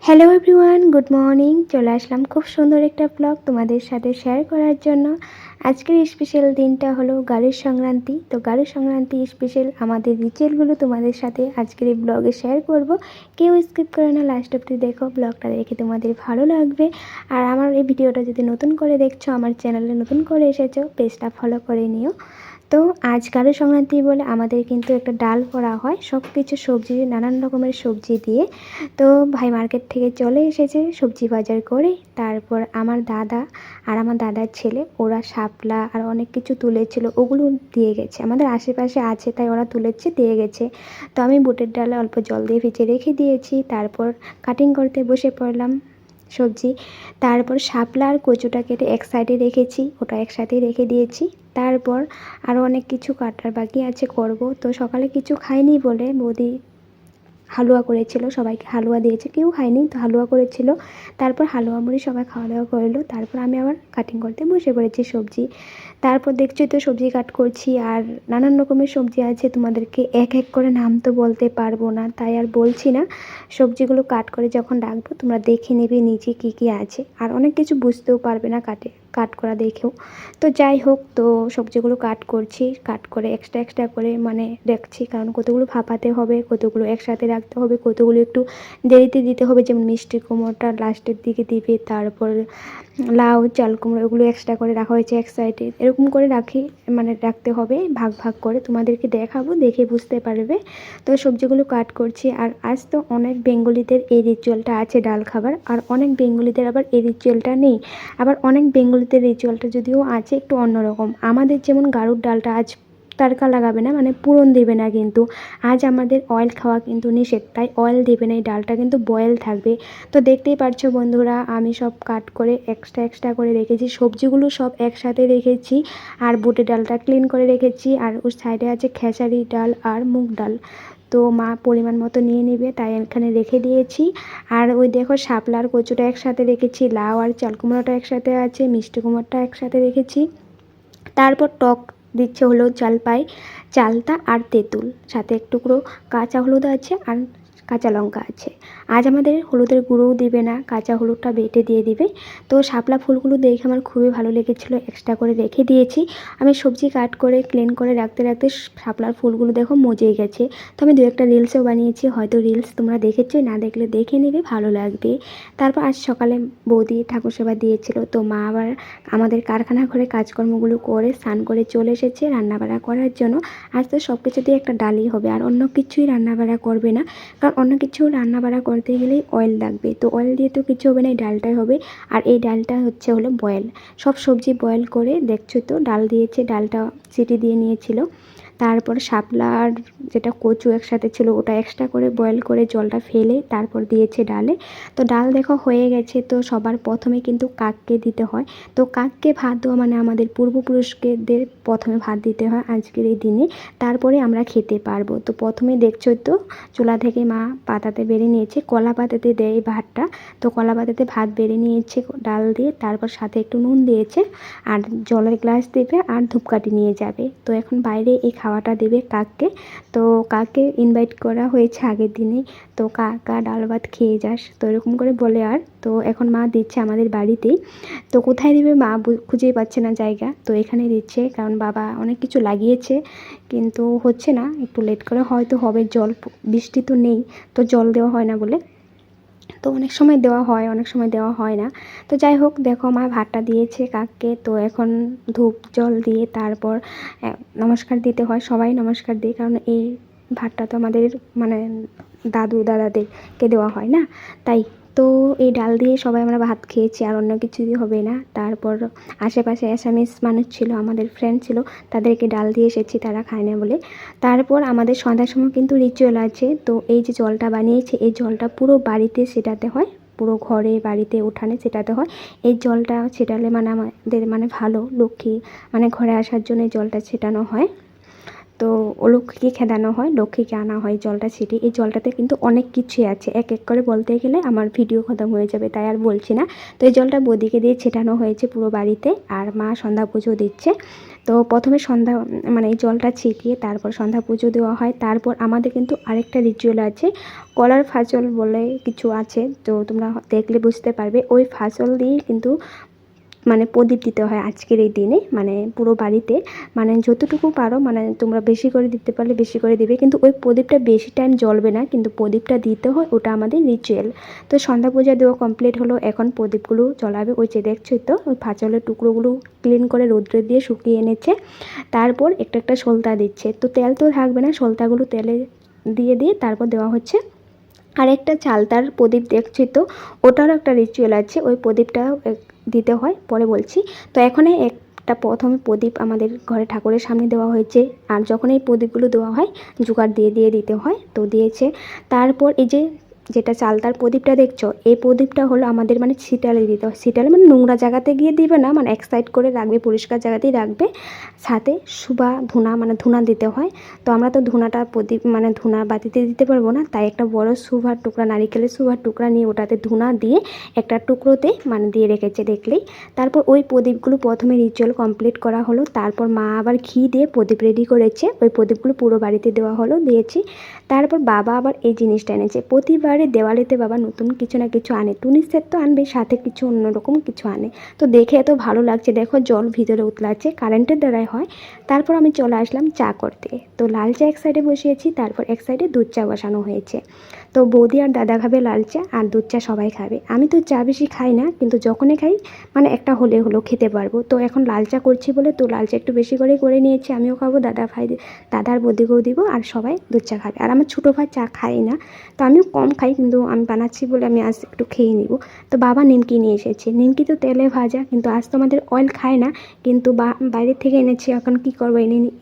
Hello everyone, good morning. চলে আসলাম খুব সুন্দর একটা ব্লগ তোমাদের সাথে শেয়ার করার জন্য। আজকের স্পেশাল দিনটা হলো গাড়ির সংক্রান্তি। তো গাড়ির সংক্রান্তি স্পেশাল আমাদের রিচুয়ালগুলো তোমাদের সাথে আজকের এই ব্লগে শেয়ার করব। কেউ স্কিপ করে না, লাস্ট অবধি দেখো। ব্লগটা দেখে তোমাদের ভালো লাগবে। আর আমার এই ভিডিওটা যদি নতুন করে দেখছো, আমার চ্যানেলে নতুন করে এসেছো, পেজটা ফলো করে নিও। তো আজ গাড়ির সংক্রান্তি বলে আমাদের কিন্তু একটা ডাল করা হয়, সব কিছু সবজি, নানান রকমের সবজি দিয়ে। তো ভাই মার্কেট থেকে চলে এসেছে সবজি বাজার করে। তারপর আমার দাদা আর আমার দাদার ছেলে ওরা শাপলা আর অনেক কিছু তুলেছিল, ওগুলো দিয়ে গেছে। আমাদের আশেপাশে আছে তাই ওরা তুলেছে, দিয়ে গেছে। তো আমি বুটের ডালে অল্প জল দিয়ে ভিজে রেখে দিয়েছি। তারপর কাটিং করতে বসে পড়লাম সবজি। তারপর শাপলা আর কচুটা কেটে এক সাইডে রেখেছি, ওটা একসাথেই রেখে দিয়েছি। তারপর আরও অনেক কিছু কাটার বাকি আছে, করব। তো সকালে কিছু খাইনি বলে বৌদি হালুয়া করেছিল, সবাইকে হালুয়া দিয়েছে, কেউ খায়নি তো হালুয়া করেছিল। তারপর হালুয়া মুড়ি সবাই খাওয়া দাওয়া করলো। তারপর আমি আবার কাটিং করতে বসে পড়েছি সবজি। তারপর দেখছি তো সবজি কাট করছি, আর নানান রকমের সবজি আছে, তোমাদেরকে এক এক করে নাম তো বলতে পারবো না, তাই আর বলছি না। সবজিগুলো কাট করে যখন রাখবো তোমরা দেখে নেবে নিচে কী কী আছে, আর অনেক কিছু বুঝতেও পারবে না কাট করা দেখেও। তো যাই হোক, তো সবজিগুলো কাট করছি, কাট করে এক্সট্রা এক্সট্রা করে মানে রাখছি, কারণ কতগুলো ভাপাতে হবে, কতগুলো একসাথে রাখতে হবে, কতগুলো একটু দেরিতে দিতে হবে। যেমন মিষ্টি কুমড়োটা লাস্টের দিকে দিবে, তারপর লাউ, চাল কুমড়ো, এগুলো এক্সট্রা করে রাখা হয়েছে এক সাইডে। এরকম করে মানে রাখতে হবে ভাগ ভাগ করে, তোমাদেরকে দেখাবো, দেখে বুঝতে পারবে। তো সবজিগুলো কাট করছি। আর আজ তো অনেক বেঙ্গলিদের এই রিচুয়ালটা আছে ডাল খাবার, আর অনেক বেঙ্গলিদের আবার এই রিচুয়ালটা নেই। আবার অনেক বেঙ্গলিদের রিচুয়ালটা যদিও আছে একটু অন্যরকম। আমাদের যেমন গাড়ুর ডালটা আজ তারকা লাগাবে না, মানে পুরন দেবে না, কিন্তু আজ আমাদের অয়েল খাওয়া কিন্তু নিষেধ, তাই অয়েল দেবে না, এই ডালটা কিন্তু বয়েল থাকবে। তো দেখতেই পারছো বন্ধুরা, আমি সব কাট করে এক্সট্রা এক্সট্রা করে রেখেছি, সবজিগুলো সব একসাথে রেখেছি, আর বুটের ডালটা ক্লিন করে রেখেছি। আর ওর সাইডে আছে খেসারি ডাল আর মুগ ডাল, তো মা পরিমাণ মতো নিয়ে নেবে, তাই এখানে রেখে দিয়েছি। আর ওই দেখো শাপলা আর কচুটা একসাথে রেখেছি, লাউ আর চাল কুমড়োটা একসাথে আছে, মিষ্টি কুমড়োটা একসাথে রেখেছি। তারপর টক দিচ্ছে হলো জলপাই, চালতা আর তেঁতুল, সাথে এক টুকরো কাঁচা হলুদ আছে আর কাঁচা লঙ্কা আছে। আজ আমাদের হলুদের গুঁড়োও দিবে না, কাঁচা হলুদটা বেটে দিয়ে দিবে। তো শাপলা ফুলগুলো দেখে আমার খুবই ভালো লেগেছিলো, এক্সট্রা করে রেখে দিয়েছি। আমি সবজি কাট করে ক্লিন করে রাখতে রাখতে শাপলার ফুলগুলো দেখো মজেই গেছে। তো আমি দু একটা রিলসও বানিয়েছি, হয়তো রিলস তোমরা দেখেছো, না দেখলে দেখে নেবে, ভালো লাগবে। তারপর আজ সকালে বৌদি ঠাকুর সেবা দিয়েছিল, তো মা আবার আমাদের কারখানা ঘরে কাজকর্মগুলো করে স্নান করে চলে এসেছে রান্নাবাড়া করার জন্য। আজ তো সব কিছু দিয়ে একটা ডালই হবে, আর অন্য কিছুই রান্নাবাড়া করবে না, কারণ অন্য কিছু রান্নাবাড়া করতে গেলেই অয়েল লাগবে, তো অয়েল দিয়ে তো কিছু হবে না, এই ডালটাই হবে। আর এই ডালটা হলো বয়েল, সব সবজি বয়েল করে দেখছো তো ডাল দিয়েছে, ডালটা সিটি দিয়ে নিয়েছিল। তারপর শাপলার যেটা কচু একসাথে ছিল ওটা এক্সট্রা করে বয়েল করে জলটা ফেলে তারপর দিয়েছে ডালে। তো ডাল দেখো হয়ে গেছে। তো সবার প্রথমে কিন্তু কাককে দিতে হয়, তো কাককে ভাত দেওয়া মানে আমাদের পূর্বপুরুষদের প্রথমে ভাত দিতে হয় আজকের এই দিনে, তারপরে আমরা খেতে পারবো। তো প্রথমে দেখছো তো চুলা থেকে মা পাতাতে বেড়ে নিয়েছে, কলা পাতাতে দেয় ভাতটা, তো কলা পাতাতে ভাত বেড়ে নিয়েছে ডাল দিয়ে, তারপর সাথে একটু নুন দিয়েছে, আর জলের গ্লাস দেবে আর ধূপকাঠি নিয়ে যাবে। তো এখন বাইরে এই খাওয়াটা দেবে কাককে। তো কাককে ইনভাইট করা হয়েছে আগের দিনে, তো কাকা ডাল ভাত খেয়ে যাস, তো এরকম করে বলে। আর তো এখন মা দিচ্ছে আমাদের বাড়িতেই। তো কোথায় দেবে মা খুঁজেই পাচ্ছে না জায়গা, তো এখানে দিচ্ছে, কারণ বাবা অনেক কিছু লাগিয়েছে কিন্তু হচ্ছে না, একটু লেট করে হয়তো হবে। বৃষ্টি তো নেই, তো জল দেওয়া হয় না বলে, তো অনেক সময় দেওয়া হয়, অনেক সময় দেওয়া হয় না। তো যাই হোক, দেখো মা ভাতটা দিয়েছে কাককে। তো এখন ধূপ জল দিয়ে তারপর নমস্কার দিতে হয়, সবাই নমস্কার দিই, কারণ এই ভাতটা তো আমাদের মানে দাদু দাদাদেরকে দেওয়া হয় না, তাই। তো এই ডাল দিয়ে সবাই আমরা ভাত খেয়েছি, আর অন্য কিছুই হবে না। তারপর আশেপাশে অ্যাসামিস মানুষ ছিল, আমাদের ফ্রেন্ড ছিল, তাদেরকে ডাল দিয়ে এসেছি, তারা খায় না বলে। তারপর আমাদের সন্ধ্যার সময় কিন্তু রিচুয়াল আছে, তো এই যে জলটা বানিয়েছে এই জলটা পুরো বাড়িতে ছেটাতে হয়, পুরো ঘরে বাড়িতে উঠানে ছেটাতে হয়। এই জলটা ছেটালে মানে আমাদের মানে ভালো লক্ষ্মী মানে ঘরে আসার জন্য এই জলটা ছেটানো হয়। তো তো ও লক্ষ্মীকে খেদানো হয়, লক্ষ্মীকে আনা হয় জলটা ছিটিয়ে। এই জলটাতে কিন্তু অনেক কিছুই আছে, এক এক করে বলতে গেলে আমার ভিডিও খতম হয়ে যাবে, তাই আর বলছি না। তো এই জলটা বৌদিকে দিয়ে ছেটানো হয়েছে পুরো বাড়িতে, আর মা সন্ধ্যা পুজো দিচ্ছে। তো প্রথমে সন্ধ্যা মানে এই জলটা ছিটিয়ে তারপর সন্ধ্যা পুজো দেওয়া হয়। তারপর আমাদের কিন্তু আরেকটা রিচুয়াল আছে, কলার ফাচল বলে কিছু আছে, তো তোমরা দেখলে বুঝতে পারবে। ওই ফাচল দিয়ে কিন্তু মানে প্রদীপ দিতে হয় আজকের এই দিনে, মানে পুরো বাড়িতে, মানে যতটুকু পারো, মানে তোমরা বেশি করে দিতে পারলে বেশি করে দিবে, কিন্তু ওই প্রদীপটা বেশি টাইম জ্বলবে না, কিন্তু প্রদীপটা দিতে হয়, ওটা আমাদের রিচুয়াল। তো সন্ধ্যা পূজা দেওয়া কমপ্লিট হলো, এখন প্রদীপগুলো জ্বলাবে। ওই যে দেখছোই তো, ওই ফাচলের টুকরোগুলো ক্লিন করে রৌদ্রে দিয়ে শুকিয়ে এনেছে, তারপর একটা একটা সলতা দিচ্ছে। তো তেল তো থাকবে না, সলতাগুলো তেলে দিয়ে দিয়ে তারপর দেওয়া হচ্ছে। আর একটা চালতার প্রদীপ দেখছি, তো ওটারও একটা রিচুয়াল আছে, ওই প্রদীপটা দিতে হয়, পরে বলছি। তো এখন একটা প্রথমে প্রদীপ আমাদের ঘরে ঠাকুরের সামনে দেওয়া হয়েছে, আর যখন এই প্রদীপগুলো দেওয়া হয় জোগাড় দিয়ে দিয়ে দিতে হয়, তো দিয়েছে। তারপর এই যে যেটা চালতার প্রদীপটা দেখছো, এই প্রদীপটা হলো আমাদের মানে ছিটালে দিতে হয়। ছিটালে মানে নোংরা জায়গাতে গিয়ে দিবে না, মানে এক সাইড করে রাখবে, পরিষ্কার জায়গাতেই রাখবে। সাথে সুবা ধুনা মানে ধুনা দিতে হয়। তো আমরা তো ধুনাটা প্রদীপ মানে ধুনা বাতিতে দিতে পারবো না, তাই একটা বড় সুভার টুকরা, নারিকেলের সুভার টুকরা নিয়ে ওটাতে ধুনা দিয়ে একটা টুকরোতে মানে দিয়ে রেখেছে দেখলেই। তারপর ওই প্রদীপগুলো প্রথমে রিচুয়াল কমপ্লিট করা হলো, তারপর মা আবার ঘি দিয়ে প্রদীপ রেডি করেছে, ওই প্রদীপগুলো পুরো বাড়িতে দেওয়া হলো, দিয়েছি। তারপর বাবা আবার এই জিনিসটা এনেছে, প্রতিবারে দেওয়ালিতে বাবা নতুন কিছু না কিছু আনে, টুনির সেট তো আনবে, সাথে কিছু অন্যরকম কিছু আনে। তো দেখে এত ভালো লাগছে, দেখো জল ভিতরে উতলাচ্ছে, কারেন্টের দ্বারাই হয়। তারপর আমি চলে আসলাম চা করতে। তো লাল চা এক সাইডে বসিয়েছি, তারপর এক সাইডে দুধ চা বসানো হয়েছে। তো বৌদি আর দাদা খাবে লাল চা, আর দুধ চা সবাই খাবে। আমি তো চা বেশি খাই না, কিন্তু যখনই খাই মানে একটা হলে হলো খেতে পারবো। তো এখন লাল চা করছি বলে, তো লাল চা একটু বেশি করে নিয়েছি, আমিও খাবো, দাদা আর বৌদিকেও দিব, আর সবাই দুধ চা খাবে। আর আমার ছোটো ভাই চা খাই না, তো আমিও কম খাই, কিন্তু আমি বানাচ্ছি বলে আমি আজ একটু খেয়ে নিব। তো বাবা নিমকি নিয়ে এসেছে, নিমকি তো তেলে ভাজা, কিন্তু আজ তো আমাদের অয়েল খায় না, কিন্তু বাইরে থেকে এনেছি, এখন কি করবো,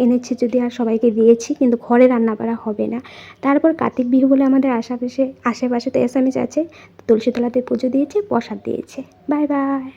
এনেছি যদি, আর সবাইকে দিয়েছি, কিন্তু ঘরে রান্না করা হবে না। তারপর কার্তিক বিহু বলে আমাদের আশেপাশে তো এসামিস আছে, তুলসীতলাতে পুজো দিয়েছে, প্রসাদ দিয়েছে। Bye bye.